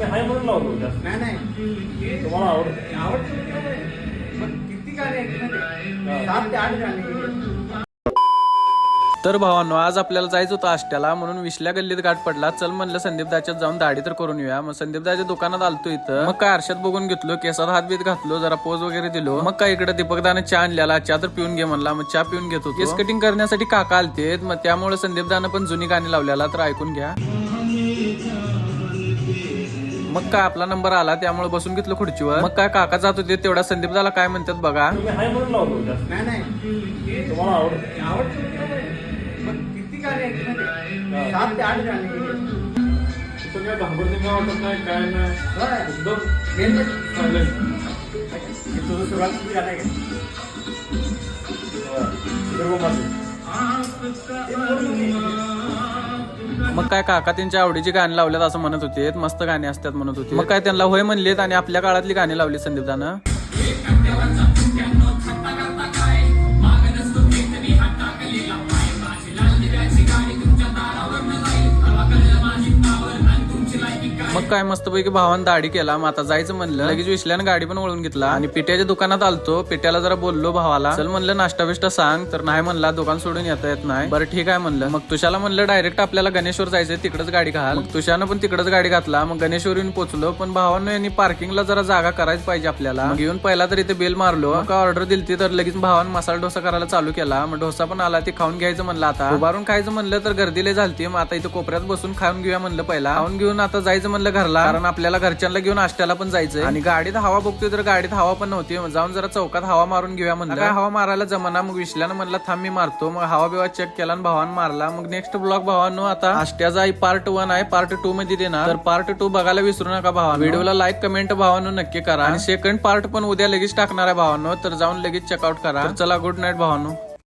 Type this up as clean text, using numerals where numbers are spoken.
तुम्ही हाय म्हणून लावलो जास्त. नाही नाही तुम्हाला आवडतं. मग किती गाणे आहेत ना ते? 7 ते 8 गाणे आहेत. तर भावांनो, आज आपल्याला जायचं होतं आष्ट्याला, म्हणून विश्ल्या गल्लीत गाठ पडला. चल म्हणलं संदीप दाच्यात जाऊन दाढी तर करून येऊया. मग संदीप दाच्या दुकानात आलतो इथं. मग काय आरशात बघून घेतलो, केसात हात बीत घातलो, जरा पोज वगैरे दिलो. मग काय इकडे दीपकदाने चहा आणलेला, चहा तर पिऊन घे म्हणला. मग चहा पिऊन घेतो. केस कटिंग करण्यासाठी काका आलते, मग त्यामुळे संदीप दानं पण जुनी गाणी लावलेला, तर ऐकून घ्या. मग काय आपला नंबर आला, त्यामुळे बसून घेतलं खुर्चीवर. मग काय काका जात होते, तेवढा संदीप दाला काय म्हणतात बघा. तुम्ही हाय म्हणून लावलो जास्त. नाही नाही तुम्हाला आवडतं. मग किती गाणे आहेत ना ते? 7 ते 8 गाणे आहेत. तुमचं काय घाबरते काय वाटत नाही, काय नाही. होय. एकदम मेन म्हणजे silent. हे तुझं सुरुवातीचं गाणं आहे का? विदर्भामध्ये. ते बोललो मी. मग काय काका त्यांच्या आवडीची गाणी लावल्यात असं म्हणत होते, मस्त गाणी असतात म्हणत होते. मग काय त्यांना होय म्हणलेत आणि आपल्या काळातली गाणी लावली संदीप दानं. मग काय मस्तपैकी भावानं दाढी केला. मग आता जायचं म्हणलं, लगेच विश्ल्यानं गाडी पण वळून घेतला आणि पिट्याच्या दुकानात आलतो. पिट्याला जरा बोललो भावाला, चल म्हणलं नाश्ता बिष्टा सांग, तर नाही म्हणला, दुकान सोडून येता येत नाही. बरं ठीक आहे म्हणलं. मग तुषाला म्हणलं डायरेक्ट आपल्याला गणेशवर जायचंय, तिकडच गाडी घाल. मग तुषानं पण तिकडच गाडी घातला. मग गणेशवर येऊन पोहोचलो. पण भावानं यांनी पार्किंगला जरा जागा करायच पाहिजे आपल्याला. मग येऊन पहिला तर इथे बेल मारलो. मग ऑर्डर दिलती, तर लगेच भावानं मसाला डोसा करायला चालू केला. मग डोसा पण आला, ते खाऊन घ्यायचं म्हणलं. आता उभारून खायचं म्हणलं तर गर्दीला झालती. मग आता इथं कोपऱ्यात बसून खाऊन घेऊया म्हणलं. पहिला खाऊन घेऊन आता जायचं म्हणलं घरला, कारण आपल्याला घरच्यांना घेऊन आष्ट्याला पण जायचंय. आणि गाडीत हवा बघतोय तर गाडीत हवा पण नव्हती. जाऊन जरा चौकात हवा मारून घेऊया म्हणलं. काय हवा मारायला जमाना. मग विश्ल्यानं म्हणलं थांब मी मारतो. मग हवा बिवा चेक केला आणि भावानं मारला. मग नेक्स्ट ब्लॉग भावांनो आता आष्ट्याचा पार्ट 1 आहे, पार्ट 2 मध्ये देणार. तर पार्ट 2 बघायला विसरू नका भावांनो. व्हिडिओला लाईक कमेंट भावांनो नक्की करा. आणि सेकंड पार्ट पण उद्या लगेच टाकणार आहे भावांनो, तर जाऊन लगेच चेकआउट करा. तर चला, गुड नाईट भावांनो.